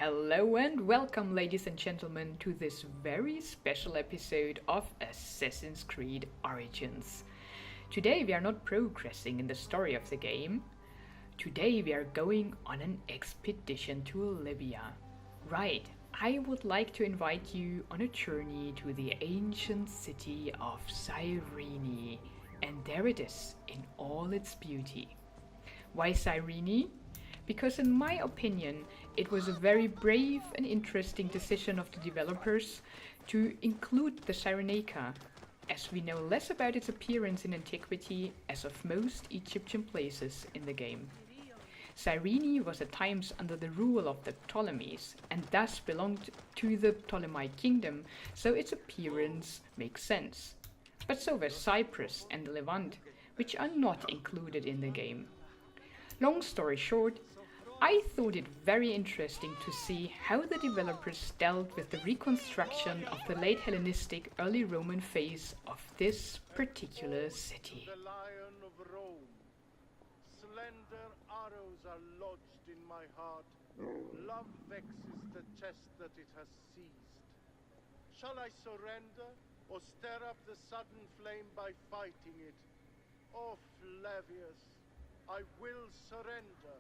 Hello and welcome, ladies and gentlemen, to this very special episode of Assassin's Creed Origins. Today we are not progressing in the story of the game. Today we are going on an expedition to Libya. Right, I would like to invite you on a journey to the ancient city of Cyrene. And there it is, in all its beauty. Why Cyrene? Because in my opinion, it was a very brave and interesting decision of the developers to include the Cyrenaica, as we know less about its appearance in antiquity as of most Egyptian places in the game. Cyrene was at times under the rule of the Ptolemies and thus belonged to the Ptolemaic kingdom, so its appearance makes sense. But so were Cyprus and the Levant, which are not included in the game. Long story short, I thought it very interesting to see how the developers dealt with the reconstruction of the late Hellenistic, early Roman phase of this particular city. The Lion of Rome. Slender arrows are lodged in my heart. Love vexes the chest that it has seized. Shall I surrender, or stir up the sudden flame by fighting it? Oh, Flavius, I will surrender.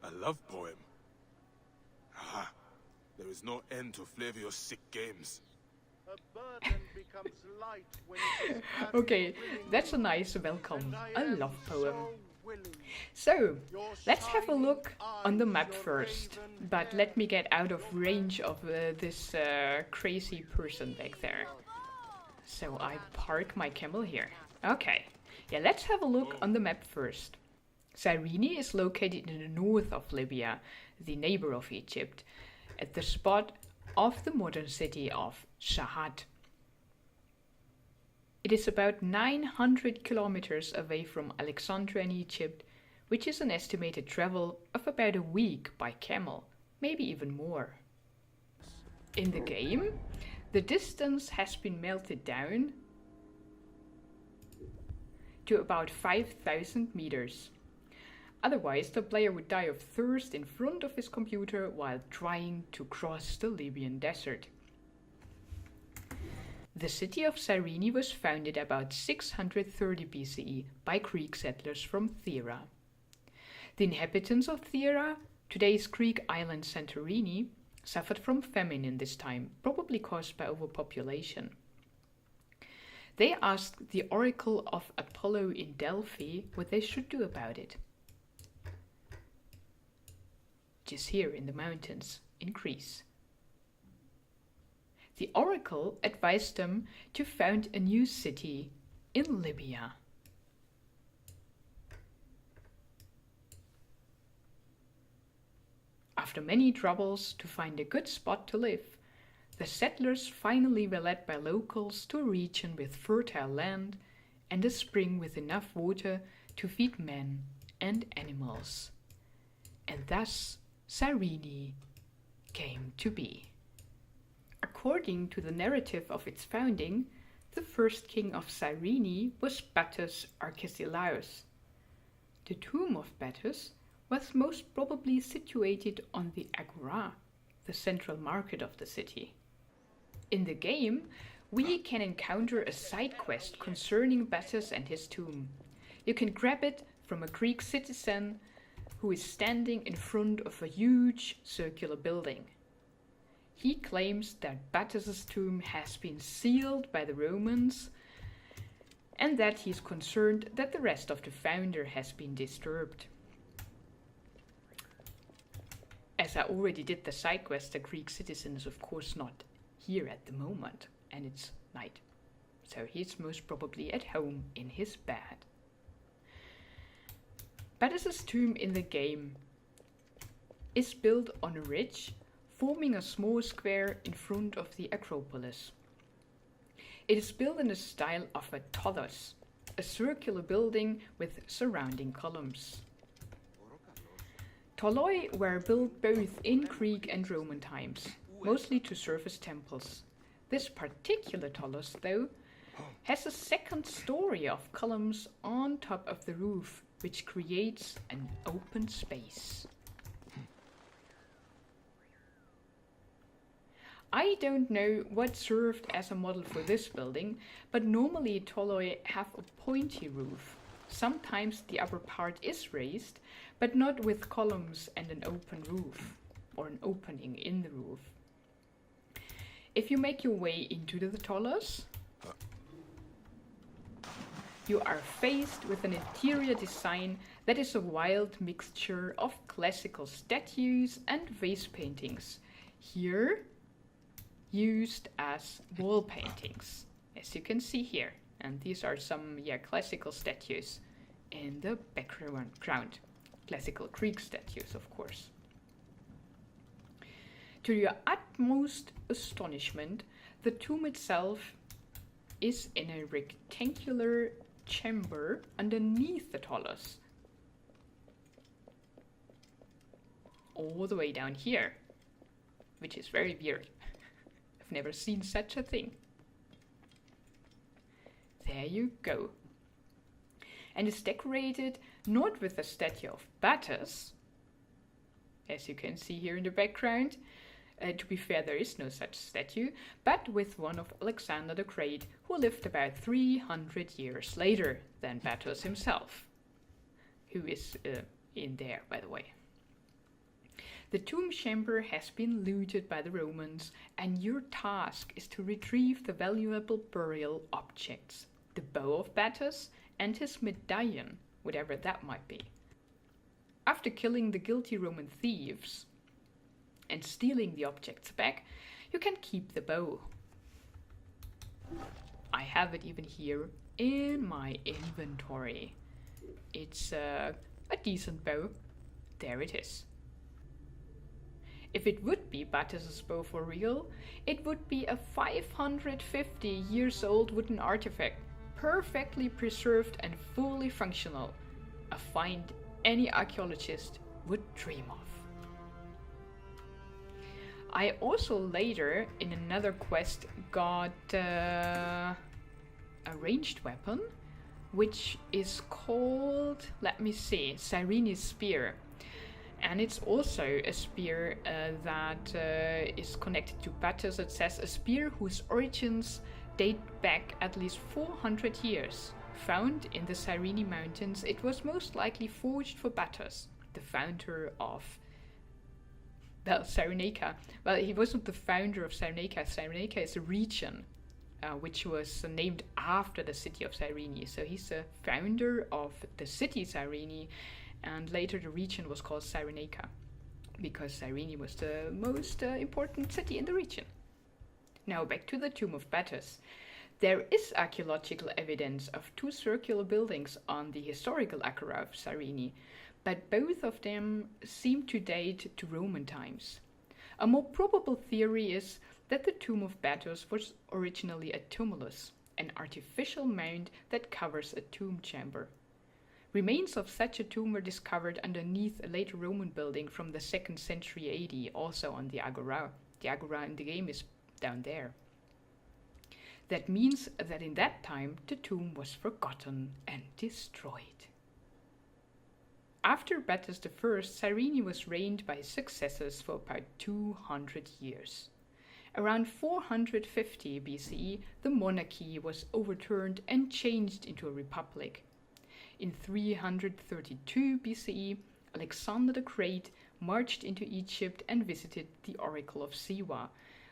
A love poem? Ah, there is no end to Flavius' sick games. A burden becomes light when it is Okay, that's a nice welcome, a love poem. so willing. So, let's have a look on the map first, but let me get out of range of this crazy person back there. So I park my camel here. Okay, yeah, let's have a look on the map first. Cyrene is located in the north of Libya, the neighbor of Egypt, at the spot of the modern city of Shahad. It is about 900 kilometers away from Alexandria in Egypt, which is an estimated travel of about a week by camel, maybe even more. In the game, the distance has been melted down to about 5,000 meters. Otherwise, the player would die of thirst in front of his computer while trying to cross the Libyan desert. The city of Cyrene was founded about 630 BCE by Greek settlers from Thera. The inhabitants of Thera, today's Greek island Santorini, suffered from famine in this time, probably caused by overpopulation. They asked the oracle of Apollo in Delphi what they should do about it. Just here in the mountains in Greece. The oracle advised them to found a new city in Libya. After many troubles to find a good spot to live, the settlers finally were led by locals to a region with fertile land and a spring with enough water to feed men and animals. And thus Cyrene came to be. According to the narrative of its founding, the first king of Cyrene was Battus Archesilaus. The tomb of Battus was most probably situated on the Agora, the central market of the city. In the game, we can encounter a side quest concerning Battus and his tomb. You can grab it from a Greek citizen who is standing in front of a huge circular building. He claims that Battus's tomb has been sealed by the Romans and that he is concerned that the rest of the founder has been disturbed. As I already did the side quest, the Greek citizen is of course not here at the moment, and it's night. So he's most probably at home in his bed. Battus's tomb in the game is built on a ridge, forming a small square in front of the Acropolis. It is built in the style of a tolos, a circular building with surrounding columns. Toloi were built both in Greek and Roman times, mostly to serve as temples. This particular tolos, though, has a second story of columns on top of the roof, which creates an open space. I don't know what served as a model for this building, but normally tholoi have a pointy roof. Sometimes the upper part is raised, but not with columns and an open roof, or an opening in the roof. If you make your way into the tholos, you are faced with an interior design that is a wild mixture of classical statues and vase paintings, here used as wall paintings, as you can see here. And these are some classical statues in the background. Classical Greek statues, of course. To your utmost astonishment, the tomb itself is in a rectangular chamber underneath the tholos, all the way down here, which is very weird. I've never seen such a thing. There you go. And it's decorated not with a statue of Bacchus, as you can see here in the background. To be fair, there is no such statue, but with one of Alexander the Great, who lived about 300 years later than Bacchus himself, who is in there, by the way. The tomb chamber has been looted by the Romans, and your task is to retrieve the valuable burial objects, the bow of Bacchus and his medallion, whatever that might be. After killing the guilty Roman thieves and stealing the objects back, you can keep the bow. I have it even here in my inventory. It's a decent bow. There it is. If it would be Bacchus's bow for real, it would be a 550 years old wooden artifact, perfectly preserved and fully functional. A find any archaeologist would dream of. I also later, in another quest, got a ranged weapon, which is called, let me see, Cyrene's spear. And it's also a spear that is connected to Bacchus. It says a spear whose origins date back at least 400 years. Found in the Cyrene mountains, it was most likely forged for Bacchus, the founder of Cyrenaica. Well, he wasn't the founder of Cyrenaica. Cyrenaica is a region which was named after the city of Cyrene. So he's the founder of the city Cyrene, and later the region was called Cyrenaica because Cyrene was the most important city in the region. Now back to the tomb of Bacchus. There is archaeological evidence of two circular buildings on the historical Agora of Cyrene, but both of them seem to date to Roman times. A more probable theory is that the tomb of Bacchus was originally a tumulus, an artificial mound that covers a tomb chamber. Remains of such a tomb were discovered underneath a later Roman building from the 2nd century AD, also on the Agora. The Agora in the game is down there. That means that in that time the tomb was forgotten and destroyed. After Bacchus I, Cyrene was reigned by his successors for about 200 years. Around 450 BCE, the monarchy was overturned and changed into a republic. In 332 BCE, Alexander the Great marched into Egypt and visited the Oracle of Siwa,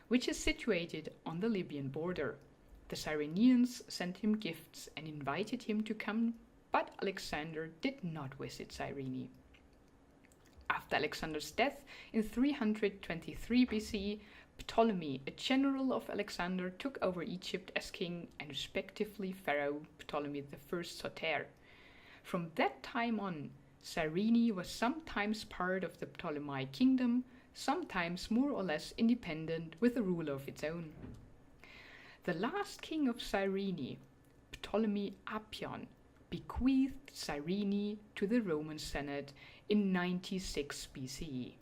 which is situated on the Libyan border. The Cyreneans sent him gifts and invited him to come, but Alexander did not visit Cyrene. After Alexander's death in 323 BCE, Ptolemy, a general of Alexander, took over Egypt as king and respectively Pharaoh Ptolemy I Soter. From that time on, Cyrene was sometimes part of the Ptolemaic kingdom, sometimes more or less independent with a ruler of its own. The last king of Cyrene, Ptolemy Apion, bequeathed Cyrene to the Roman Senate in 96 BCE.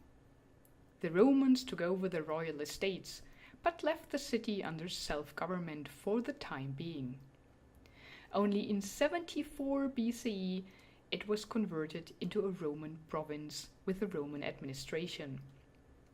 The Romans took over the royal estates, but left the city under self-government for the time being. Only in 74 BCE it was converted into a Roman province with a Roman administration.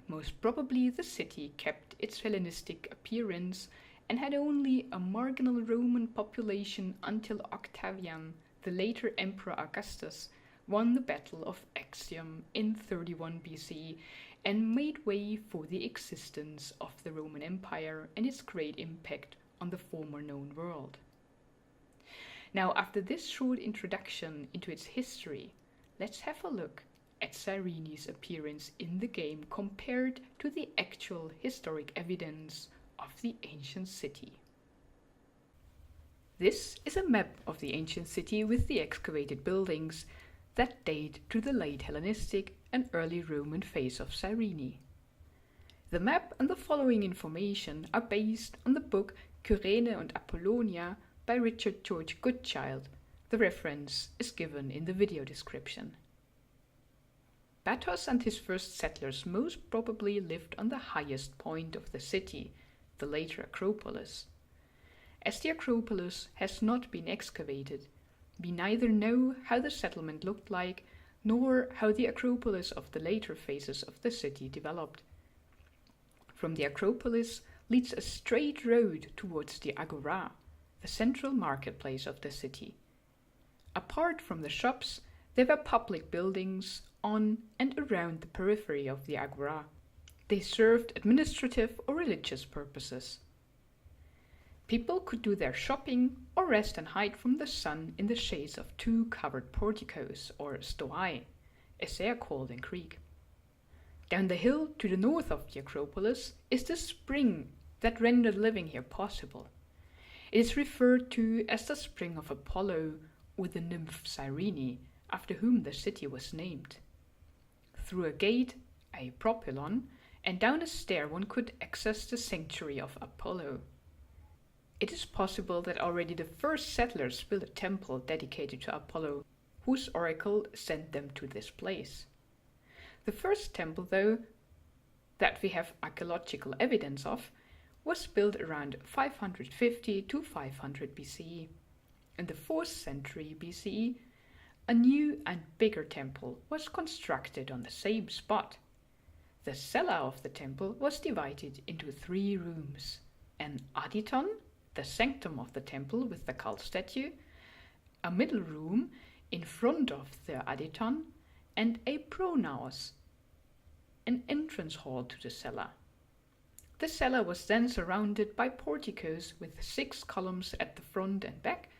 Most probably the city kept its Hellenistic appearance and had only a marginal Roman population until Octavian, the later Emperor Augustus, won the Battle of Actium in 31 BC and made way for the existence of the Roman Empire and its great impact on the former known world. Now, after this short introduction into its history, let's have a look at Cyrene's appearance in the game compared to the actual historic evidence of the ancient city. This is a map of the ancient city with the excavated buildings that date to the late Hellenistic and early Roman phase of Cyrene. The map and the following information are based on the book Kyrene and Apollonia by Richard George Goodchild. The reference is given in the video description. Battos and his first settlers most probably lived on the highest point of the city, the later Acropolis. As the Acropolis has not been excavated, we neither know how the settlement looked like, nor how the Acropolis of the later phases of the city developed. From the Acropolis leads a straight road towards the Agora, the central marketplace of the city. Apart from the shops, there were public buildings on and around the periphery of the Agora. They served administrative or religious purposes. People could do their shopping or rest and hide from the sun in the shades of two covered porticos, or stoi, as they are called in Greek. Down the hill to the north of the Acropolis is the spring that rendered living here possible. It is referred to as the Spring of Apollo, or the nymph Cyrene, after whom the city was named. Through a gate, a propylon, and down a stair one could access the sanctuary of Apollo. It is possible that already the first settlers built a temple dedicated to Apollo, whose oracle sent them to this place. The first temple, though, that we have archaeological evidence of, was built around 550 to 500 BCE. In the 4th century BCE, a new and bigger temple was constructed on the same spot. The cella of the temple was divided into 3 rooms: an aditon, the sanctum of the temple with the cult statue, a middle room in front of the aditon, and a pronaos, an entrance hall to the cella. The cella was then surrounded by porticos with 6 columns at the front and back,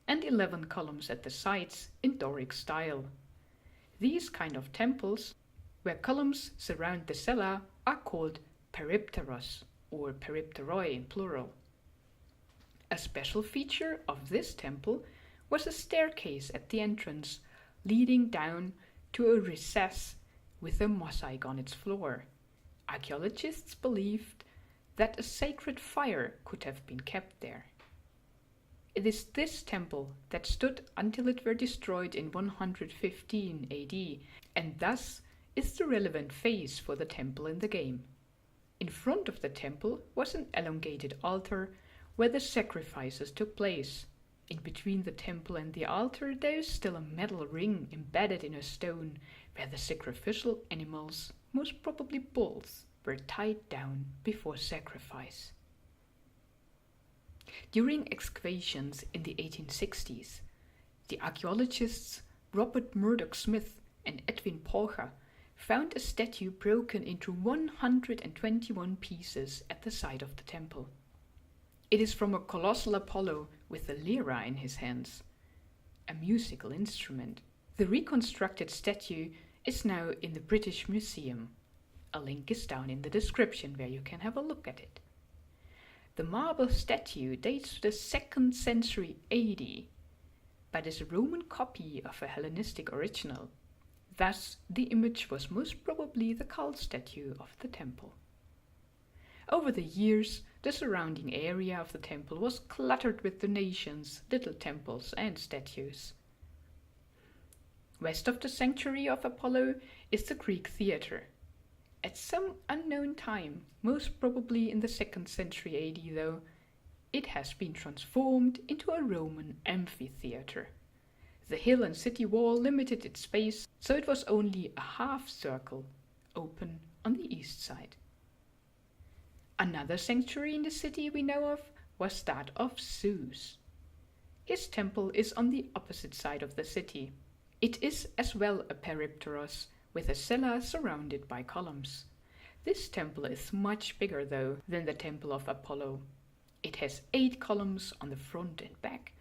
and 11 columns at the sides in Doric style. These kind of temples, where columns surround the cella, are called peripteros, or peripteroi in plural. A special feature of this temple was a staircase at the entrance, leading down to a recess with a mosaic on its floor. Archaeologists believed that a sacred fire could have been kept there. It is this temple that stood until it were destroyed in 115 AD, and thus is the relevant phase for the temple in the game. In front of the temple was an elongated altar where the sacrifices took place. In between the temple and the altar there is still a metal ring embedded in a stone where the sacrificial animals, most probably bulls, were tied down before sacrifice. During excavations in the 1860s, the archaeologists Robert Murdoch Smith and Edwin Porcher found a statue broken into 121 pieces at the side of the temple. It is from a colossal Apollo with a lyra in his hands, a musical instrument. The reconstructed statue is now in the British Museum. A link is down in the description where you can have a look at it. The marble statue dates to the 2nd century AD, but is a Roman copy of a Hellenistic original. Thus, the image was most probably the cult statue of the temple. Over the years, the surrounding area of the temple was cluttered with donations, little temples and statues. West of the sanctuary of Apollo is the Greek theatre. At some unknown time, most probably in the 2nd century AD though, it has been transformed into a Roman amphitheatre. The hill and city wall limited its space, so it was only a half circle, open on the east side. Another sanctuary in the city we know of was that of Zeus. His temple is on the opposite side of the city. It is as well a peripteros with a cella surrounded by columns. This temple is much bigger though than the temple of Apollo. It has 8 columns on the front and back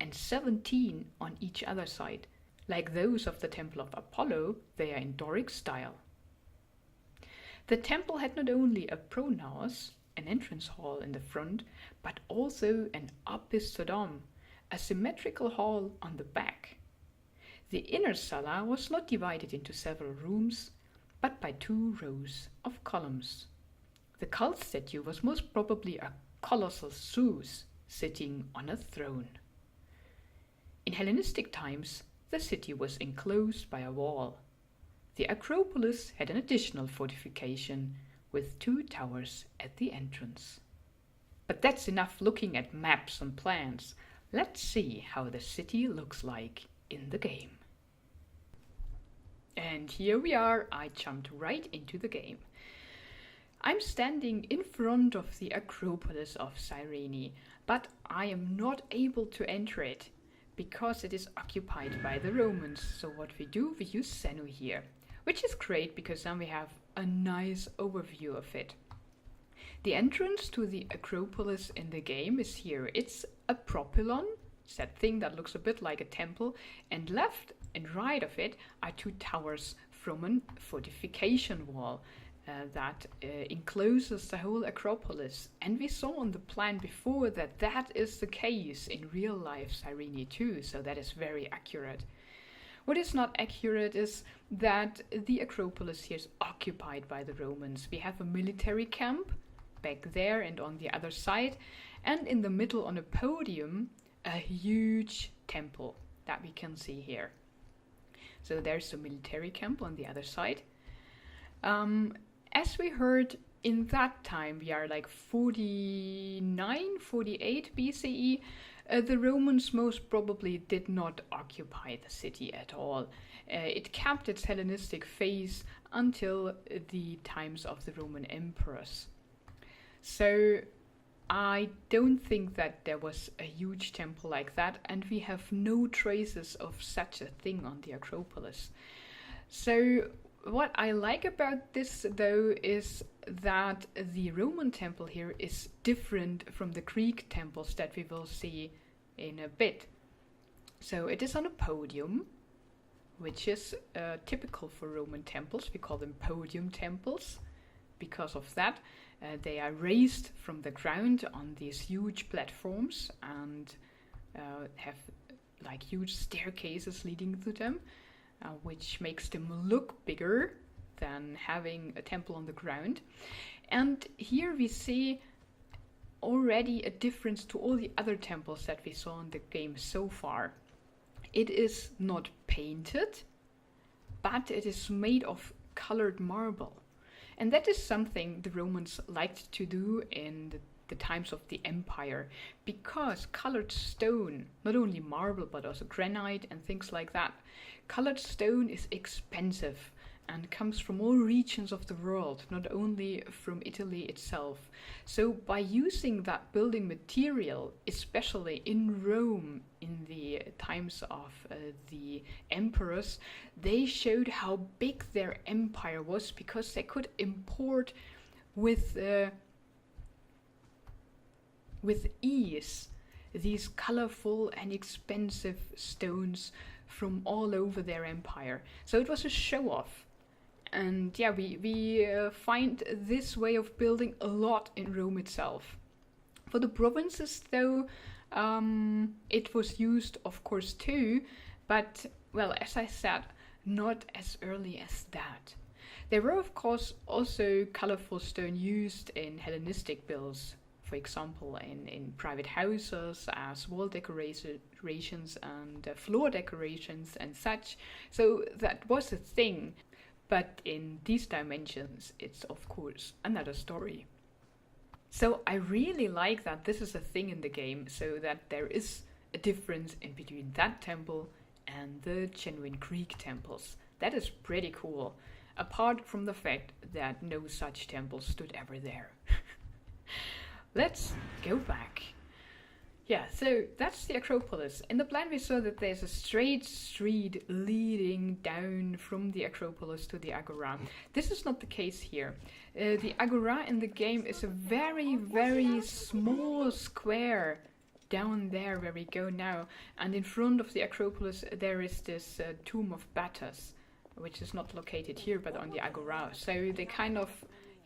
and 17 on each other side. Like those of the temple of Apollo, they are in Doric style. The temple had not only a pronaos, an entrance hall in the front, but also an opisthodon, a symmetrical hall on the back. The inner sala was not divided into several rooms, but by 2 rows of columns. The cult statue was most probably a colossal Zeus sitting on a throne. In Hellenistic times, the city was enclosed by a wall. The Acropolis had an additional fortification with 2 towers at the entrance. But that's enough looking at maps and plans. Let's see how the city looks like in the game. And here we are, I jumped right into the game. I'm standing in front of the Acropolis of Cyrene, but I am not able to enter it because it is occupied by the Romans. So what we do, we use Zenu here, which is great because then we have a nice overview of it. The entrance to the Acropolis in the game is here. It's a propylon, it's that thing that looks a bit like a temple, and left and right of it are 2 towers from a fortification wall that encloses the whole Acropolis. And we saw on the plan before that that is the case in real life Cyrene too, so that is very accurate. What is not accurate is that the Acropolis here is occupied by the Romans. We have a military camp back there and on the other side, and in the middle on a podium a huge temple that we can see here. So there's a military camp on the other side. As we heard, in that time, we are like 49, 48 BCE, the Romans most probably did not occupy the city at all. It kept its Hellenistic phase until the times of the Roman emperors. So I don't think that there was a huge temple like that, and we have no traces of such a thing on the Acropolis. So what I like about this though is that the Roman temple here is different from the Greek temples that we will see in a bit. So it is on a podium, which is typical for Roman temples. We call them podium temples because of that. They are raised from the ground on these huge platforms and have like huge staircases leading to them, which makes them look bigger than having a temple on the ground. And here we see already a difference to all the other temples that we saw in the game so far. It is not painted, but it is made of colored marble. And that is something the Romans liked to do in the times of the empire, because colored stone, not only marble but also granite and things like that, colored stone is expensive and comes from all regions of the world, not only from Italy itself. So by using that building material, especially in Rome in the times of the emperors, they showed how big their empire was, because they could import with ease these colorful and expensive stones from all over their empire. So it was a show-off. And yeah, we find this way of building a lot in Rome itself. For the provinces though, it was used of course too, but well, as I said, not as early as that. There were of course also colorful stone used in Hellenistic builds, for example in private houses as wall decorations and floor decorations and such. So that was a thing. But in these dimensions, it's of course another story. So I really like that this is a thing in the game, so that there is a difference in between that temple and the genuine Greek temples. That is pretty cool. apart from the fact that no such temple stood ever there. Let's go back. Yeah, so that's the Acropolis. In the plan we saw that there's a straight street leading down from the Acropolis to the Agora. This is not the case here. The Agora in the game is a very, very small square down there where we go now. And in front of the Acropolis there is this tomb of Batus, which is not located here but on the Agora. So they kind of,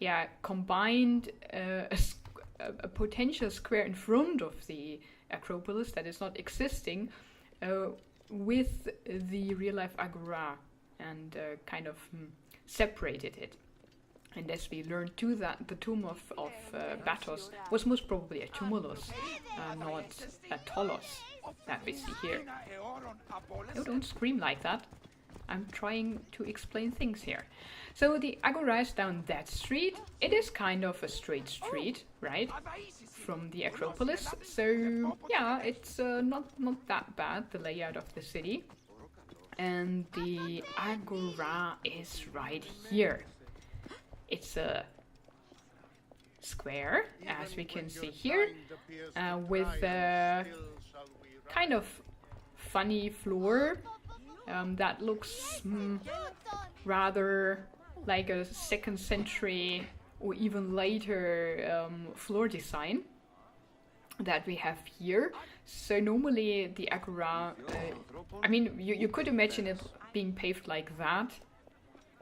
yeah, combined a potential square in front of the Acropolis that is not existing with the real life Agora and kind of separated it. And as we learned too, that the tomb of Batos was most probably a tumulus, not a tolos that we see here. Oh, don't scream like that. I'm trying to explain things here. So the Agora is down that street. It is kind of a straight street, right? From the Acropolis. So yeah, it's not that bad, the layout of the city. And the Agora is right here. It's a square, as we can see here, with a kind of funny floor that looks rather like a 2nd century or even later floor design that we have here. So normally the Agora, I mean, you could imagine it being paved like that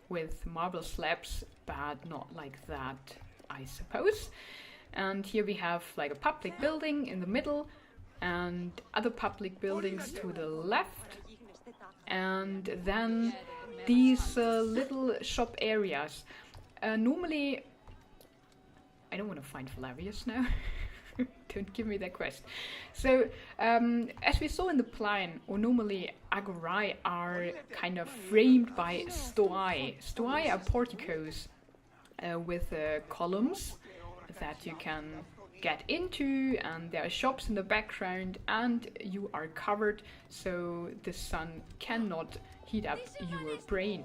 with marble slabs, but not like that, I suppose. And here we have like a public building in the middle and other public buildings to the left, and then these little shop areas. Normally, I don't want to find Flavius now. Don't give me that quest. So, as we saw in the plan, or normally agorae are kind of framed by stoae. Stoae are porticos with columns that you can get into, and there are shops in the background, and you are covered so the sun cannot heat up your brain,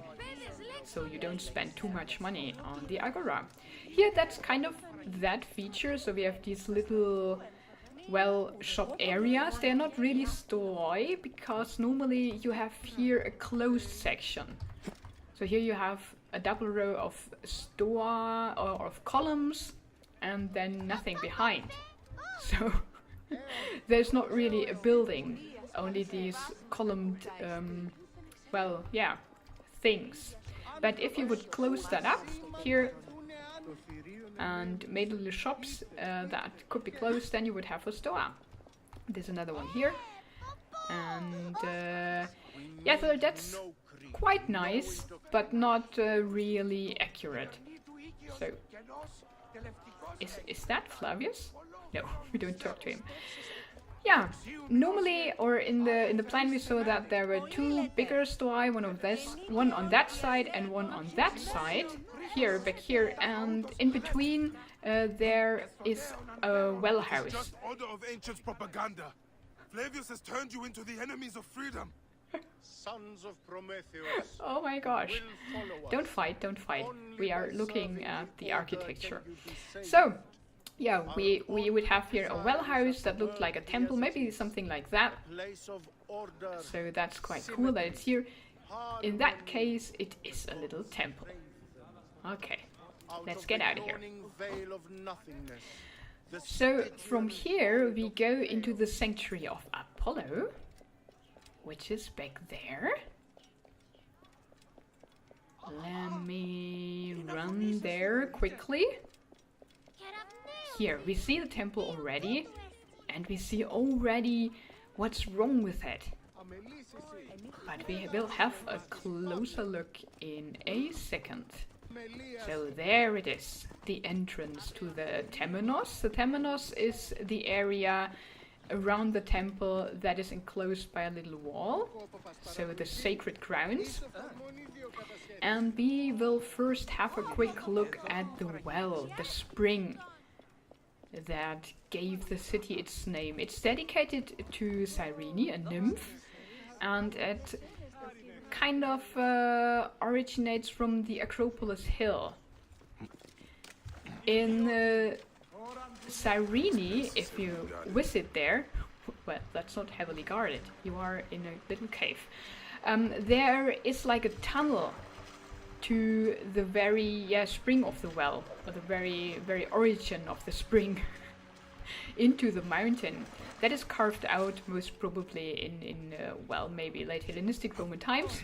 so you don't spend too much money on the agora. Here that's kind of that feature, so we have these little, well, shop areas. They're not really stoae, because normally you have here a closed section. So here you have a double row of stoa or of columns, and then nothing behind. So there's not really a building, only these columned, well, yeah, things. But if you would close that up here and made little shops that could be closed, then you would have a stoa. There's another one here, and yeah, so that's quite nice, but not really accurate. So is that Flavius? No, we don't talk to him. Yeah, normally, or in the plan we saw that there were two bigger stoae, one on that side and one on that side, here, back here, and in between there is a well house. Just order of ancient propaganda. Flavius has turned you into the enemies of freedom. Sons of Prometheus. Oh my gosh. Will follow us. Don't fight, don't fight. Only We are by looking serving at the order architecture. can you be saved. So, yeah, we would have here a well house that looked like a temple, maybe something like that. Place of order. So that's quite cool that it's here. In that case, it is a little temple. Okay, let's get out of here. Veil of nothingness. The So from here we go into the sanctuary of Apollo, which is back there. Let me run there quickly. Here we see the temple already, and we see already what's wrong with it. But we will have a closer look in a second. So there it is, the entrance to the Temenos. The Temenos is the area around the temple that is enclosed by a little wall, so the sacred grounds. And we will first have a quick look at the well, the spring that gave the city its name. It's dedicated to Cyrene, a nymph, and at kind of originates from the Acropolis hill. In Cyrene, if you visit there, well, that's not heavily guarded. You are in a little cave. There is like a tunnel to the very spring of the well, or the very origin of the spring into the mountain. That is carved out most probably in well, maybe late Hellenistic Roman times.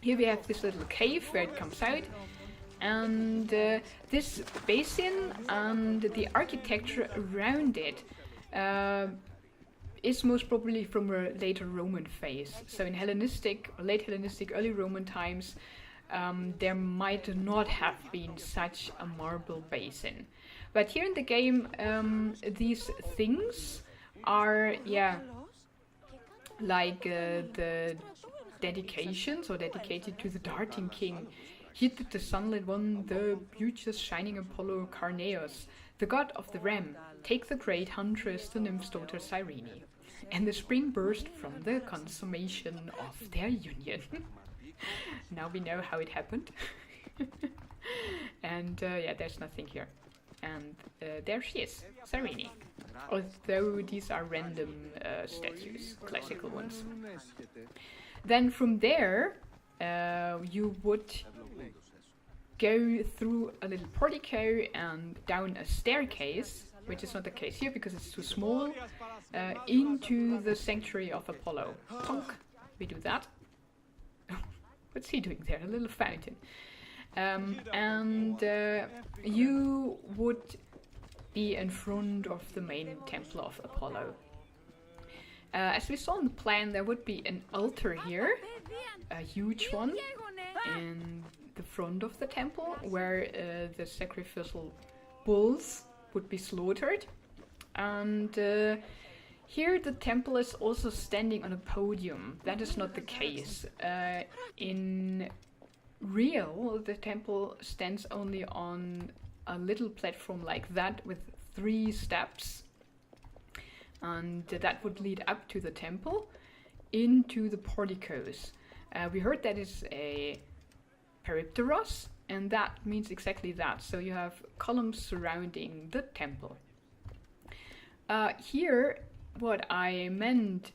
Here we have this little cave where it comes out, and this basin and the architecture around it is most probably from a later Roman phase. So in Hellenistic, or late Hellenistic, early Roman times, there might not have been such a marble basin. But here in the game, these things are, like the dedications, or dedicated to the darting king. Here did the sunlit one, the beauteous shining Apollo Carneus, the god of the ram, take the great huntress, the nymph's daughter Cyrene. And the spring burst from the consummation of their union. Now we know how it happened. And there's nothing here. And there she is, Cyrene. Although these are random statues, classical ones. Then from there, you would go through a little portico and down a staircase, which is not the case here because it's too small, into the sanctuary of Apollo. Tonk. We do that. What's he doing there? A little fountain. And you would be in front of the main temple of Apollo. As we saw in the plan, there would be an altar here, a huge one, in the front of the temple, where the sacrificial bulls would be slaughtered. And here the temple is also standing on a podium. That is not the case. In real, the temple stands only on a little platform like that with 3 steps. And that would lead up to the temple into the porticos. We heard that is a peripteros, and that means exactly that. So you have columns surrounding the temple. Here, what I meant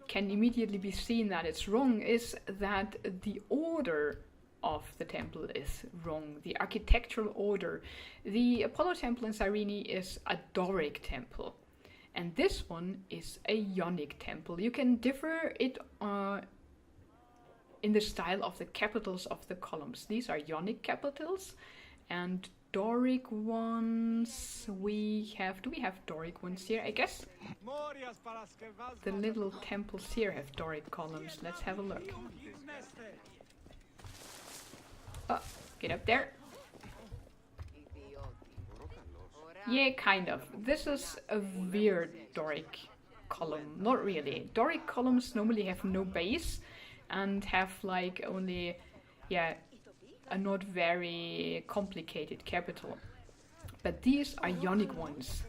can immediately be seen that it's wrong is that the order of the temple is wrong. The architectural order. The Apollo temple in Cyrene is a Doric temple, and this one is a Ionic temple. You can differ it in the style of the capitals of the columns. These are Ionic capitals, and Doric ones we have. Do we have Doric ones here? I guess the little temples here have Doric columns. Let's have a look. Oh, get up there. Yeah, kind of. This is a weird Doric column. Not really. Doric columns normally have no base and have like only, a not very complicated capital. But these are Ionic ones.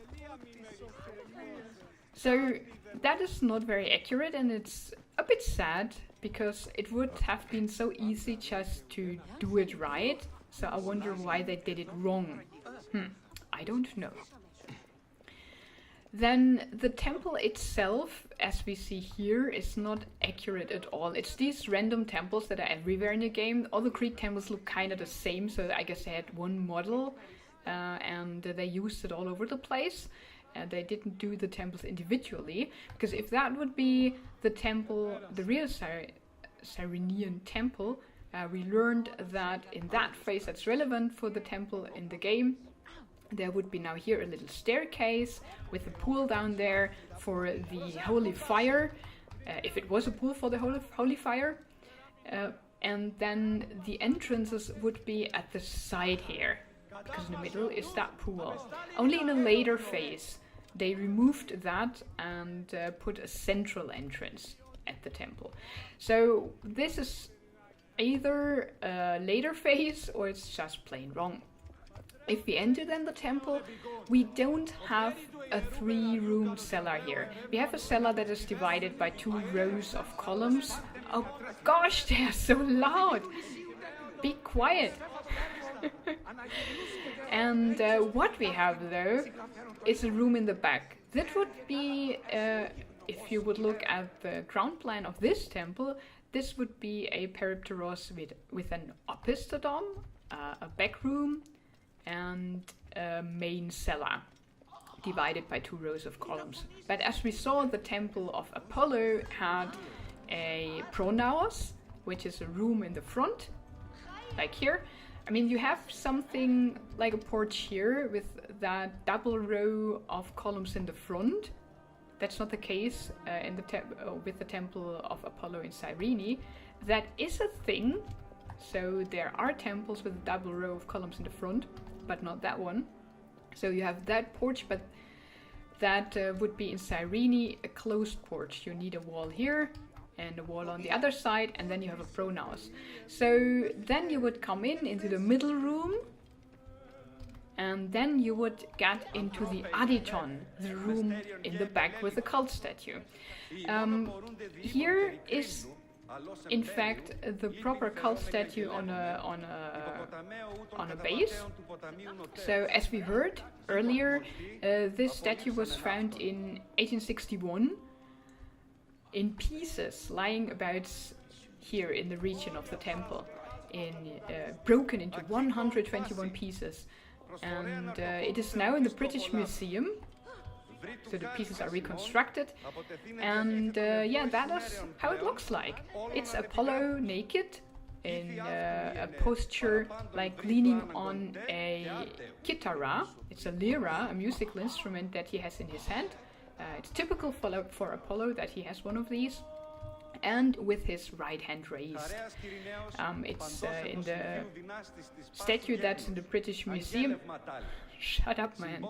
So that is not very accurate, and it's a bit sad because it would have been so easy just to do it right. So I wonder why they did it wrong. I don't know. Then the temple itself, as we see here, is not accurate at all. It's these random temples that are everywhere in the game. All the Greek temples look kind of the same, so I guess they had one model and they used it all over the place. They didn't do the temples individually, because if that would be the temple, the real Cyrenean temple, we learned that in that phase that's relevant for the temple in the game, there would be now here a little staircase with a pool down there for the holy fire, if it was a pool for the holy fire. And then the entrances would be at the side here, because in the middle is that pool. Only in a later phase they removed that and put a central entrance at the temple. So this is either a later phase or it's just plain wrong. if we enter then the temple, we don't have a 3-room cellar here. We have a cellar that is divided by 2 rows of columns. Oh gosh, they are so loud! Be quiet! And what we have though is a room in the back. That would be, if you would look at the ground plan of this temple, this would be a peripteros with an opisthodon, a back room, and a main cellar, divided by 2 rows of columns. But as we saw, the temple of Apollo had a pronaos, which is a room in the front, like here. I mean, you have something like a porch here with that double row of columns in the front. That's not the case with the temple of Apollo in Cyrene. That is a thing. So there are temples with a double row of columns in the front, but not that one. So you have that porch, but that would be in Cyrene a closed porch. You need a wall here and a wall on the other side, and then you have a pronaos. So then you would come into the middle room, and then you would get into the aditon, the room in the back with the cult statue. Here is, in fact, the proper cult statue on a base. So, as we heard earlier, this statue was found in 1861 in pieces, lying about here in the region of the temple, broken into 121 pieces. And it is now in the British Museum. So the pieces are reconstructed, and yeah, that is how it looks like. It's Apollo naked in a posture like leaning on a kitara. It's a lyra, a musical instrument that he has in his hand. It's typical for Apollo that he has one of these, and with his right hand raised. It's in the statue that's in the British Museum. Shut up, man.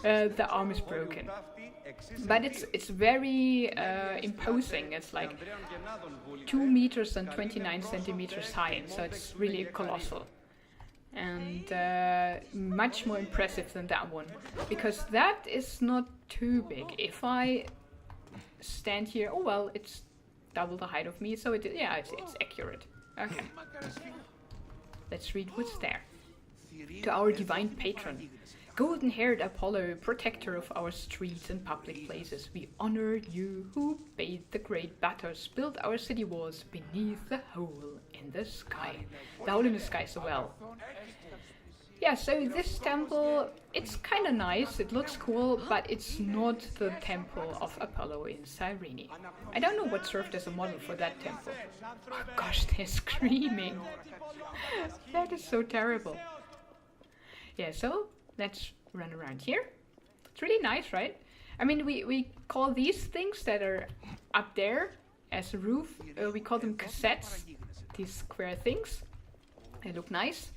The arm is broken. But it's very imposing. It's like 2 meters and 29 centimeters high, so it's really colossal. And much more impressive than that one, because that is not too big. If I stand here, oh well, it's double the height of me, so it's accurate. Okay. Let's read what's there. To our divine patron, golden-haired Apollo, protector of our streets and public places, we honor you who bade the great batters build our city walls beneath the hole in the sky. The hole in the sky so well. Yeah, so this temple, it's kind of nice, it looks cool, but it's not the temple of Apollo in Cyrene. I don't know what served as a model for that temple. Oh gosh, they're screaming. That is so terrible. Yeah, so let's run around here. It's really nice, right? I mean, we call these things that are up there as a roof, we call them cassettes, these square things. They look nice.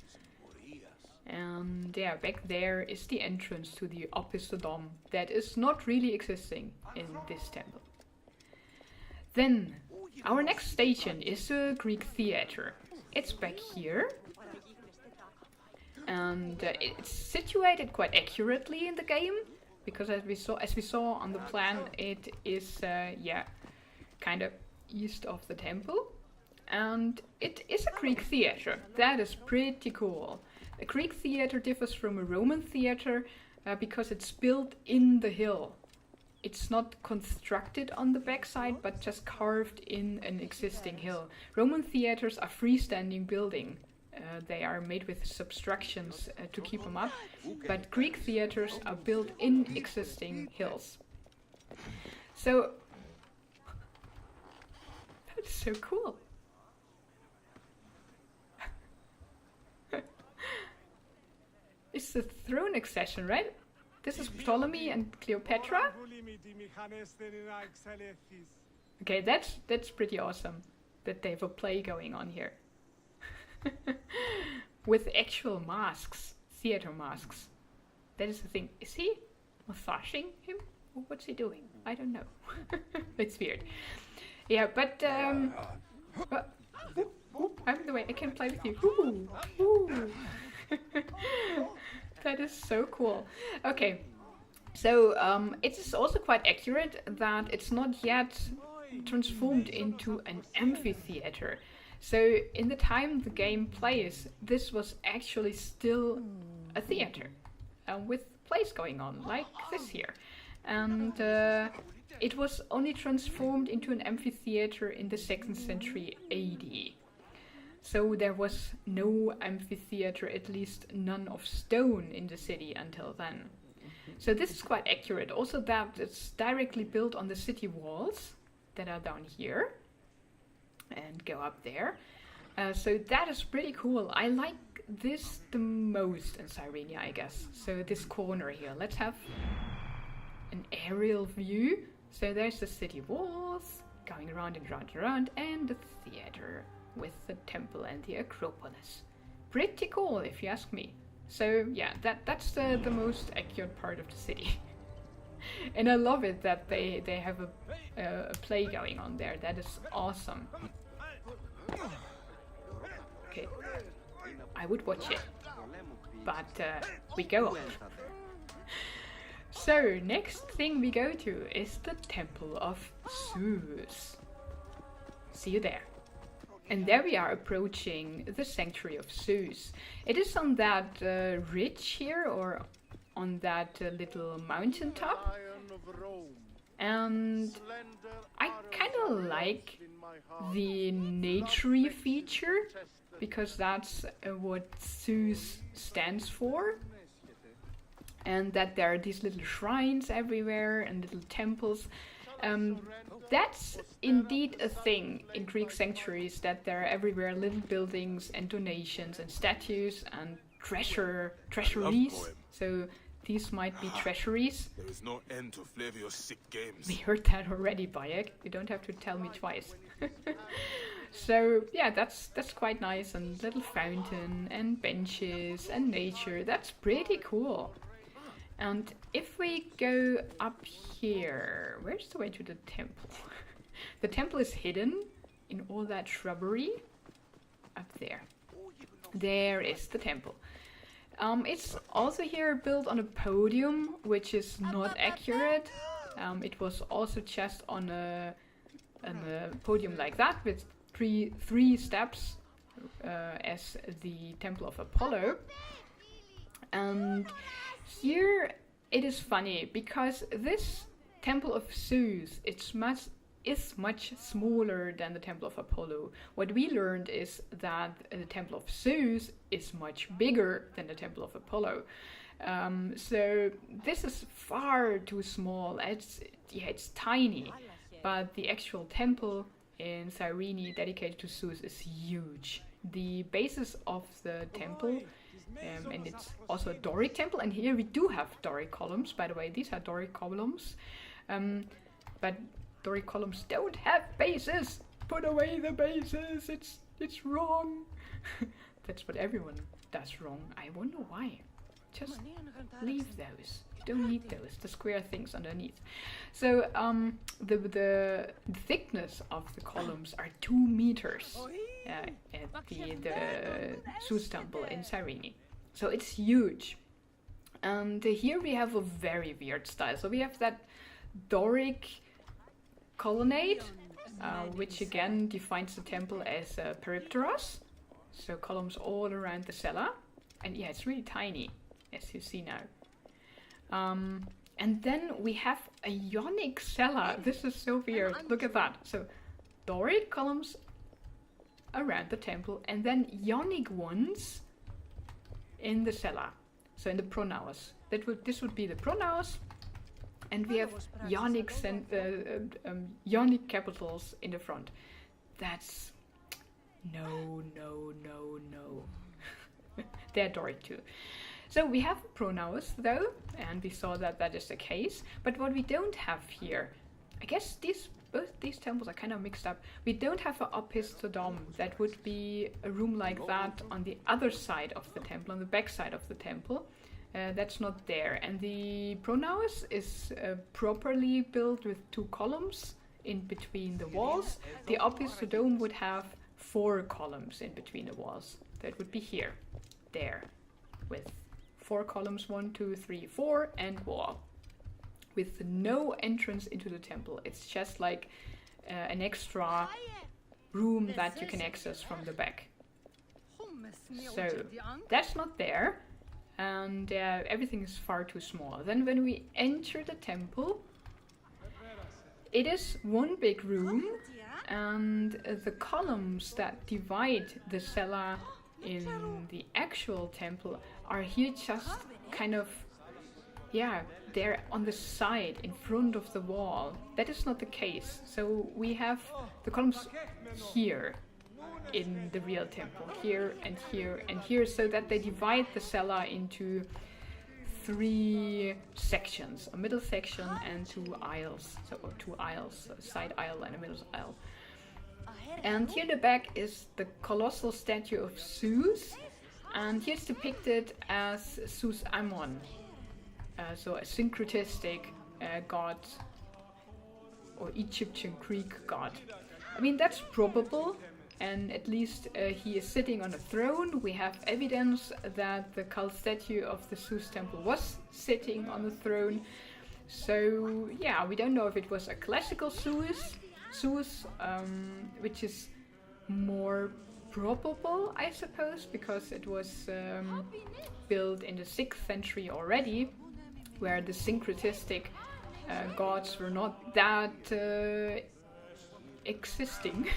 And yeah, back there is the entrance to the opisthodon that is not really existing in this temple. Then, our next station is a Greek theater. It's back here. And it's situated quite accurately in the game, because as we saw on the plan, it is kind of east of the temple, and it is a Greek theater. That is pretty cool. A Greek theater differs from a Roman theater because it's built in the hill. It's not constructed on the backside, but just carved in an existing hill. Roman theaters are freestanding buildings. They are made with substructions to keep them up, but Greek theaters are built in existing hills. So, that's so cool. It's the throne accession, right? This is Ptolemy and Cleopatra. Okay, that's pretty awesome that they have a play going on here. With actual masks, theater masks. That is the thing. Is he massaging him? Or what's he doing? I don't know. It's weird. Yeah, but I'm the way I can play with you. Ooh, ooh. That is so cool. Okay, so it is also quite accurate that it's not yet transformed into an amphitheater. So in the time the game plays, this was actually still a theater with plays going on, like this here. And it was only transformed into an amphitheater in the 2nd century AD. So there was no amphitheater, at least none of stone, in the city until then. So this is quite accurate. Also that it's directly built on the city walls that are down here and go up there. So that is pretty cool. I like this the most in Cyrene, I guess. So this corner here. Let's have an aerial view. So there's the city walls going around and round and round, and the theater with the temple and the Acropolis. Pretty cool, if you ask me. So yeah, that's the most accurate part of the city. And I love it that they have a play going on there. That is awesome. Okay, I would watch it, but we go on. So, next thing we go to is the Temple of Zeus. See you there. And there we are approaching the Sanctuary of Zeus. It is on that ridge here, or on that little mountain top. And I kind of like the nature-y feature, because that's what Zeus stands for. And that there are these little shrines everywhere and little temples. That's indeed a thing in Greek sanctuaries, that there are everywhere little buildings and donations and statues and treasuries. So these might be treasuries. There is no end to flavor your sick games. We heard that already, Bayek. You don't have to tell me twice. So yeah, that's quite nice, and little fountain and benches and nature. That's pretty cool. And if we go up here, where's the way to the temple? The temple is hidden in all that shrubbery. Up there. There is the temple. It's also here built on a podium, which is not accurate. It was also just on a podium like that, with three steps, as the Temple of Apollo. And here it is funny, because this Temple of Zeus is much smaller than the Temple of Apollo. What we learned is that the Temple of Zeus is much bigger than the Temple of Apollo. So this is far too small. It's tiny, but the actual temple in Cyrene dedicated to Zeus is huge. The basis of the temple, and it's also a Doric temple, and here we do have Doric columns, by the way. These are Doric columns, but Doric columns don't have bases. Put away the bases. It's wrong. That's what everyone does wrong. I wonder why. Just leave those. You don't need those. The square things underneath. So the thickness of the columns are 2 meters at the Zeus temple in Cyrene. So it's huge. And here we have a very weird style. So we have that Doric colonnade, which again defines the temple as peripteros. So columns all around the cella. And yeah, it's really tiny, as you see now. And then we have a Ionic cella. This is so weird. Look at that. So Doric columns around the temple, and then Ionic ones in the cella. So in the pronaos. This would be the pronaos. And we have Ionic capitals in the front. That's no. They're Doric too. So we have pronaos though, and we saw that that is the case. But what we don't have here, I guess both these temples are kind of mixed up. We don't have an opisthodome. That would be a room like that on the other side of the temple, on the back side of the temple. That's not there. And the pronaos is properly built with 2 columns in between the walls. The opisthodome would have 4 columns in between the walls. That would be here, there, with 4 columns, 1, 2, 3, 4, and wall, with no entrance into the temple. It's just like an extra room that you can access from the back. So that's not there, and everything is far too small. Then when we enter the temple, it is one big room, and the columns that divide the cella in the actual temple are here just kind of, they're on the side in front of the wall. That is not the case. So we have the columns here in the real temple, here and here and here, so that they divide the cella into 3 sections, a middle section and 2 aisles. So 2 aisles, a side aisle and a middle aisle. And here in the back is the colossal statue of Zeus, and here it's depicted as Zeus Ammon, so a syncretistic god or Egyptian Greek god. I mean, that's probable, and at least he is sitting on a throne. We have evidence that the cult statue of the Zeus temple was sitting on the throne. So yeah, we don't know if it was a classical Zeus, which is more probable, I suppose, because it was built in the 6th century already, where the syncretistic gods were not that existing.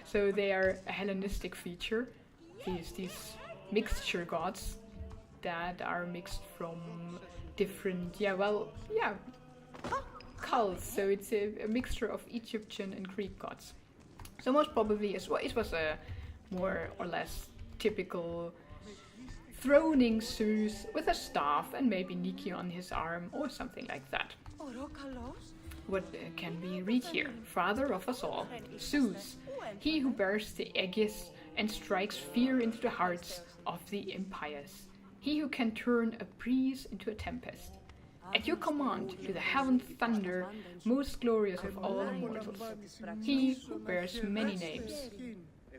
So they are a Hellenistic feature, these mixture gods that are mixed from different, cults. So it's a mixture of Egyptian and Greek gods. So most probably as well, it was a more or less typical throning Zeus with a staff and maybe Nike on his arm or something like that. What can we read here? Father of us all, Zeus, he who bears the aegis and strikes fear into the hearts of the impious, he who can turn a breeze into a tempest. At your command do the heavens thunder, most glorious of all immortals, he who bears many names,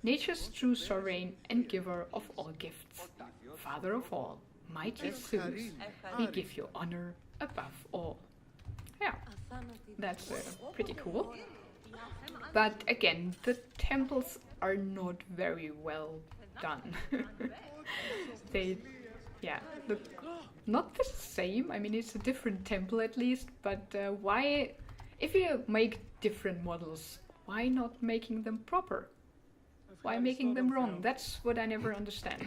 nature's true sovereign and giver of all gifts, Father of all, mighty Zeus, we give you honor above all. Yeah, that's pretty cool. But again, the temples are not very well done. They, look not the same. I mean, it's a different temple at least, but why, if you make different models, why not making them proper? Why making them wrong? That's what I never understand.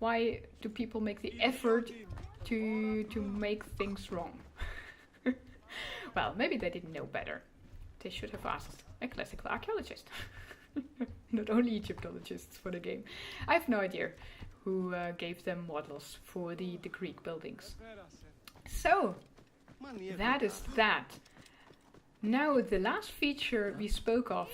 Why do people make the effort to make things wrong? Well, maybe they didn't know better. They should have asked a classical archaeologist. Not only Egyptologists for the game. I have no idea who gave them models for the Greek buildings. So, that is that. Now, the last feature we spoke of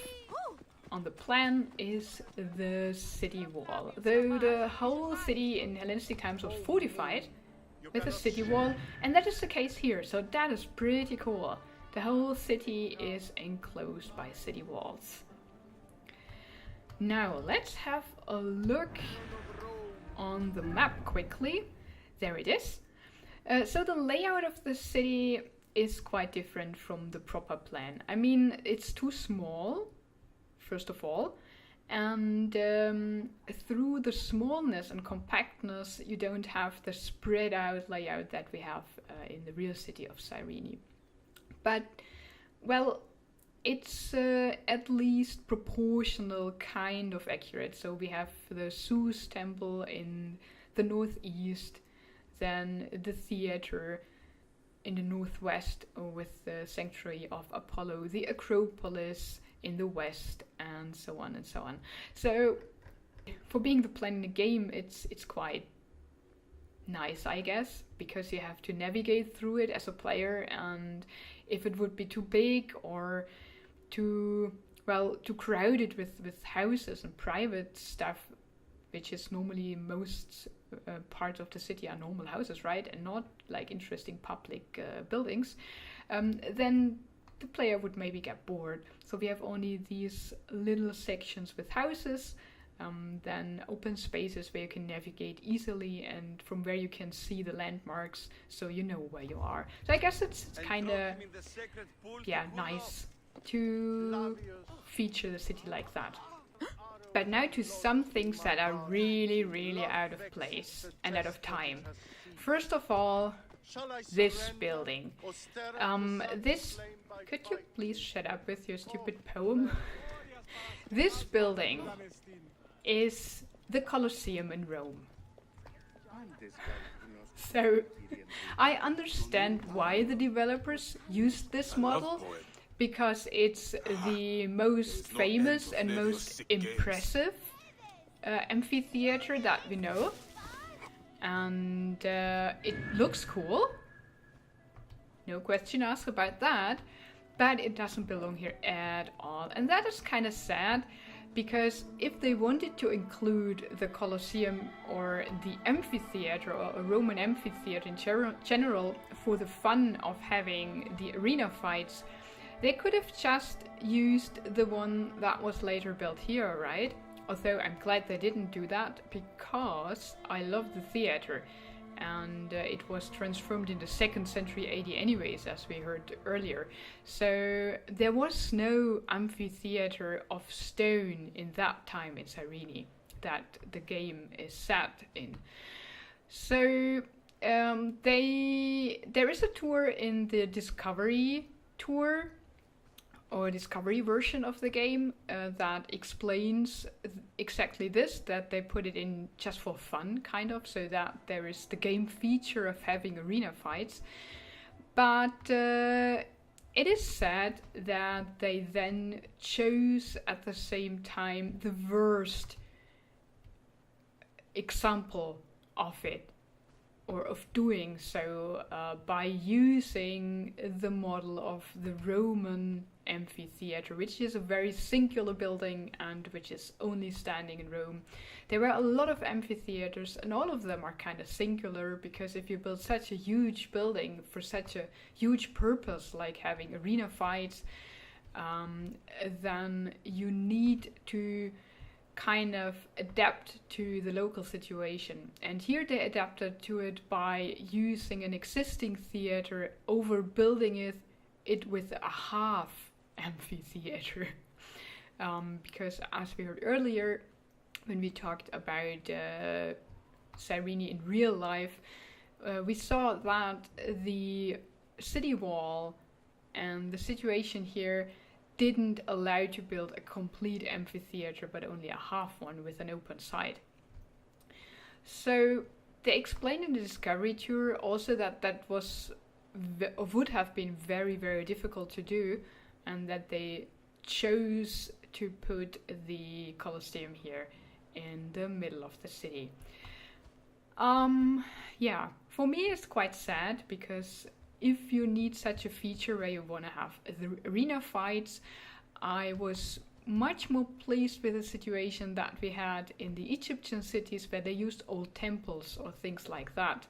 on the plan is the city wall. Though the whole city in Hellenistic times was fortified with a city wall, and that is the case here, so that is pretty cool. The whole city is enclosed by city walls. Now, let's have a look on the map quickly. There it is. So the layout of the city is quite different from the proper plan. I mean, it's too small, first of all, and through the smallness and compactness, you don't have the spread out layout that we have in the real city of Cyrene. But, well, it's at least proportional, kind of accurate. So we have the Zeus temple in the northeast, then the theater in the northwest with the sanctuary of Apollo, the Acropolis in the west, and so on and so on. So for being the plan in the game, it's quite nice, I guess, because you have to navigate through it as a player, and if it would be too big or too crowded with houses and private stuff, which is normally most parts of the city are normal houses, right, and not like interesting public buildings, then the player would maybe get bored. So we have only these little sections with houses, then open spaces where you can navigate easily and from where you can see the landmarks so you know where you are. So I guess it's kind of, yeah, nice to feature the city like that. But now to some things that are really, really out of place and out of time. First of all, this building. Could you please shut up with your stupid poem? This building is the Colosseum in Rome. So I understand why the developers used this model, because it's the most famous and most impressive amphitheater that we know. And it looks cool. No question asked about that. But it doesn't belong here at all. And that is kind of sad, because if they wanted to include the Colosseum or the amphitheater or a Roman amphitheater in general for the fun of having the arena fights, they could have just used the one that was later built here, right? Although I'm glad they didn't do that, because I love the theater. And it was transformed in the 2nd century AD anyways, as we heard earlier. So there was no amphitheater of stone in that time in Cyrene that the game is set in. So there is a tour in the Discovery tour, or Discovery version of the game, that explains exactly this, that they put it in just for fun, kind of, so that there is the game feature of having arena fights. But it is sad that they then chose at the same time the worst example of it, or of doing so, by using the model of the Roman amphitheater, which is a very singular building and which is only standing in Rome. There were a lot of amphitheaters, and all of them are kind of singular, because if you build such a huge building for such a huge purpose, like having arena fights, then you need to kind of adapt to the local situation. And here they adapted to it by using an existing theater, overbuilding it with a half amphitheater. Because as we heard earlier, when we talked about Cyrene in real life, we saw that the city wall and the situation here didn't allow to build a complete amphitheater, but only a half one with an open side. So they explained in the Discovery tour also that would have been very, very difficult to do, and that they chose to put the Colosseum here in the middle of the city. Yeah, for me it's quite sad, because if you need such a feature where you want to have the arena fights, I was much more pleased with the situation that we had in the Egyptian cities, where they used old temples or things like that.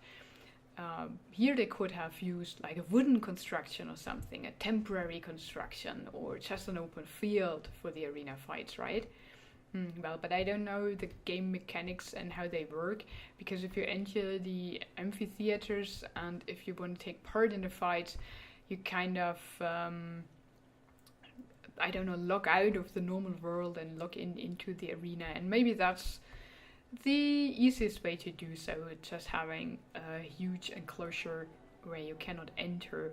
Here they could have used like a wooden construction or something, a temporary construction, or just an open field for the arena fights, right? Well, but I don't know the game mechanics and how they work, because if you enter the amphitheaters and if you want to take part in the fights, you kind of, I don't know, log out of the normal world and log into the arena. And maybe that's the easiest way to do so, just having a huge enclosure where you cannot enter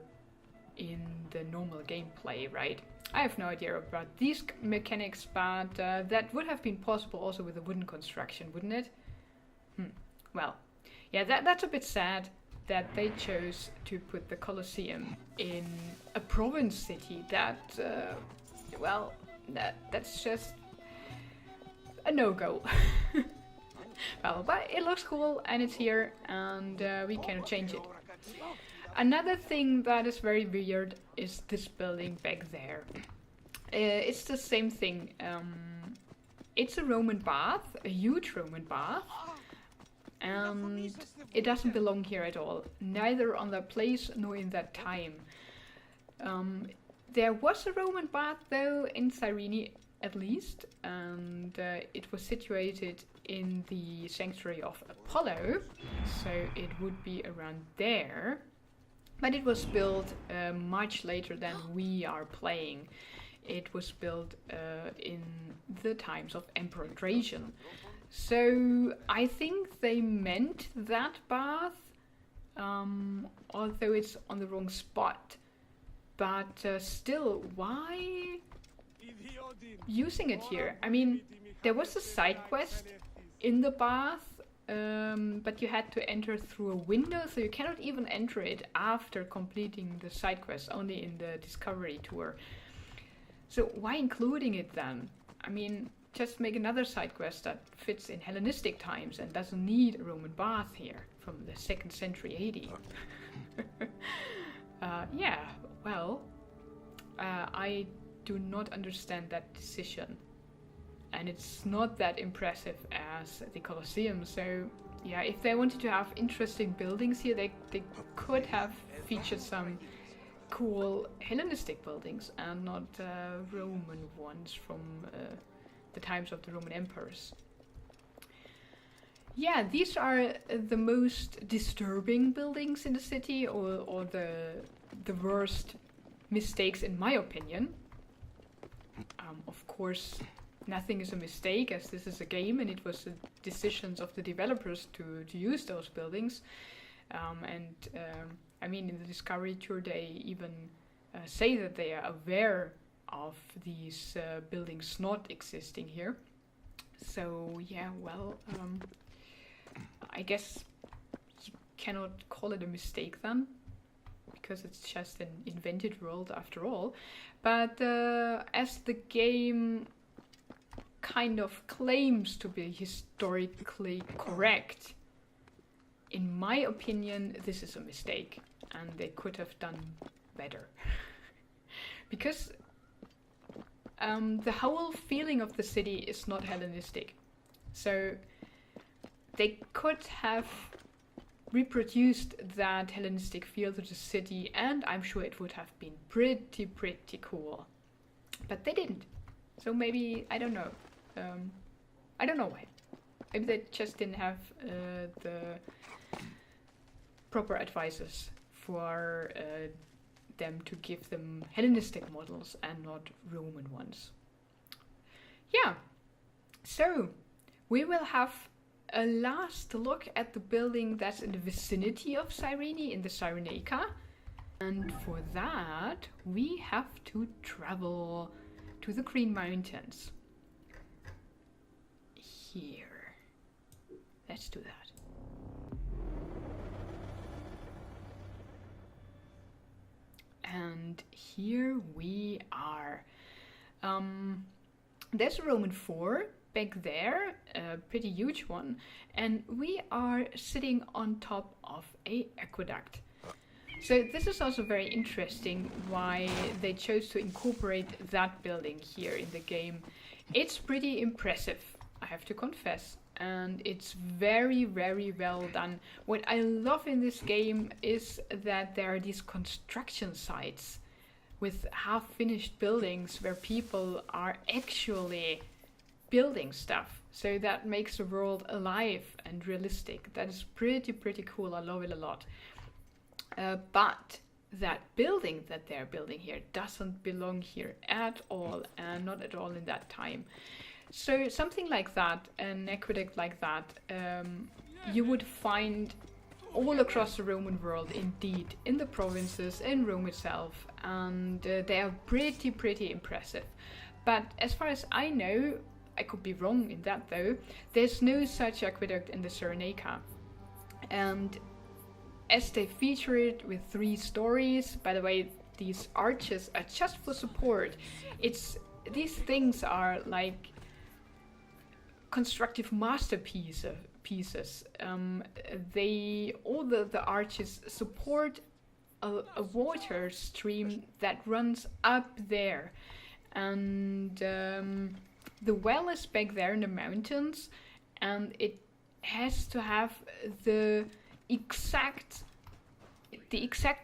in the normal gameplay, right? I have no idea about these mechanics, but that would have been possible also with a wooden construction, wouldn't it? Well, yeah, that's a bit sad that they chose to put the Colosseum in a province city. That's just a no-go. Well, but it looks cool and it's here, and we cannot change it. Another thing that is very weird is this building back there. It's the same thing. It's a Roman bath, a huge Roman bath, and it doesn't belong here at all, neither on that place nor in that time. There was a Roman bath though in Cyrene at least, and it was situated in the sanctuary of Apollo, so it would be around there. But it was built much later than we are playing. It was built in the times of Emperor Trajan. So I think they meant that bath, although it's on the wrong spot. But still, why using it here? I mean, there was a side quest in the bath, but you had to enter through a window, so you cannot even enter it after completing the side quest, only in the Discovery Tour. So why including it then? I mean, just make another side quest that fits in Hellenistic times and doesn't need a Roman bath here from the 2nd century AD. Yeah, well, I do not understand that decision. And it's not that impressive as the Colosseum, so yeah, if they wanted to have interesting buildings here, they could have featured some cool Hellenistic buildings and not Roman ones from the times of the Roman emperors. Yeah, these are the most disturbing buildings in the city, or the worst mistakes in my opinion. Of course, nothing is a mistake, as this is a game and it was the decisions of the developers to use those buildings. I mean, in the Discovery Tour they even say that they are aware of these buildings not existing here. So yeah, well, I guess you cannot call it a mistake then, because it's just an invented world after all. But as the game kind of claims to be historically correct, in my opinion, this is a mistake, and they could have done better. Because the whole feeling of the city is not Hellenistic. So they could have reproduced that Hellenistic feel to the city, and I'm sure it would have been pretty cool. But they didn't. So maybe, I don't know. I don't know why. Maybe they just didn't have the proper advisors for them to give them Hellenistic models and not Roman ones. Yeah, so we will have a last look at the building that's in the vicinity of Cyrene, in the Cyrenaica. And for that, we have to travel to the Green Mountains. Here. Let's do that. And here we are. There's a Roman 4 back there, a pretty huge one, and we are sitting on top of a aqueduct. So this is also very interesting why they chose to incorporate that building here in the game. It's pretty impressive, I have to confess, and it's very well done. What I love in this game is that there are these construction sites with half-finished buildings where people are actually building stuff. So that makes the world alive and realistic. That is pretty cool. I love it a lot. But that building that they're building here doesn't belong here at all, and not at all in that time. So something like that, an aqueduct like that, you would find all across the Roman world, indeed, in the provinces, in Rome itself, and they are pretty impressive. But as far as I know, I could be wrong in that though, there's no such aqueduct in the Cyrenaica. And as they feature it with 3 stories, by the way, these arches are just for support. These things are like constructive masterpieces. All the arches support a water stream that runs up there, and the well is back there in the mountains, and it has to have the exact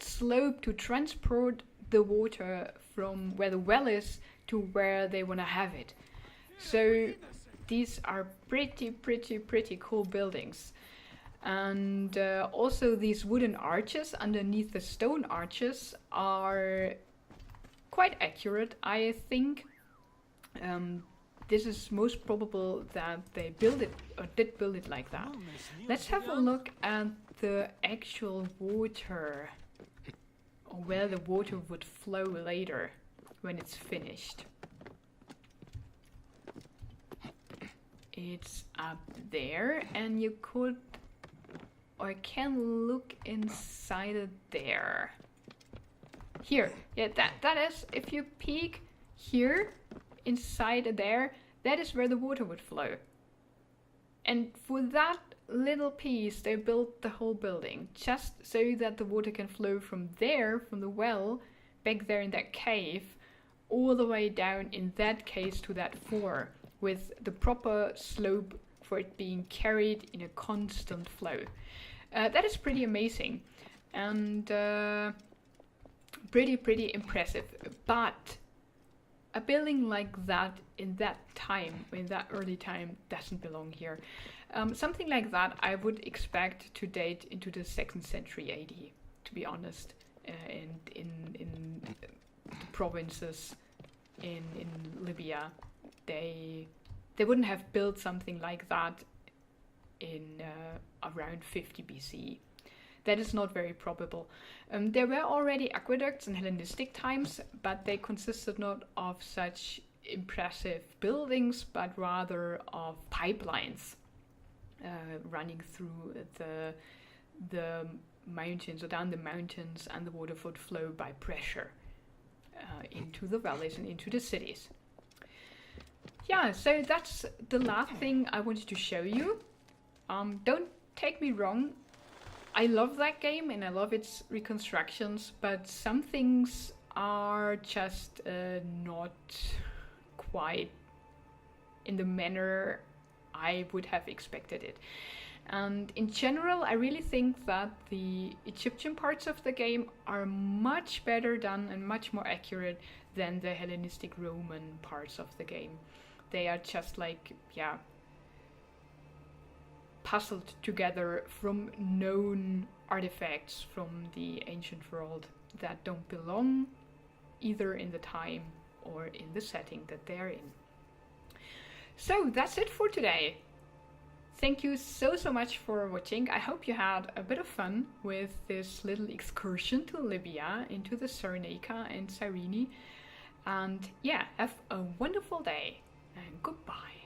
slope to transport the water from where the well is to where they want to have it. So these are pretty cool buildings. And also these wooden arches underneath the stone arches are quite accurate, I think. This is most probable that they built it or did build it like that. Let's have a look at the actual water, or where the water would flow later when it's finished. It's up there, and you could or can look inside it there. Here, yeah, that is, if you peek here inside there, that is where the water would flow. And for that little piece, they built the whole building just so that the water can flow from there, from the well, back there in that cave, all the way down in that case to that floor, with the proper slope for it being carried in a constant flow. That is pretty amazing and pretty impressive. But a building like that in that time, in that early time, doesn't belong here. Something like that I would expect to date into the 2nd century AD, to be honest, in the provinces in Libya. They wouldn't have built something like that in around 50 BC. That is not very probable. There were already aqueducts in Hellenistic times, but they consisted not of such impressive buildings, but rather of pipelines running through the mountains or down the mountains, and the water would flow by pressure into the valleys and into the cities. Yeah, so that's the last thing I wanted to show you. Don't take me wrong, I love that game and I love its reconstructions, but some things are just not quite in the manner I would have expected it. And in general, I really think that the Egyptian parts of the game are much better done and much more accurate than the Hellenistic Roman parts of the game. They are just like, yeah, puzzled together from known artifacts from the ancient world that don't belong either in the time or in the setting that they're in. So that's it for today. Thank you so much for watching. I hope you had a bit of fun with this little excursion to Libya, into the Cyrenaica and Cyrene. And yeah, have a wonderful day and goodbye.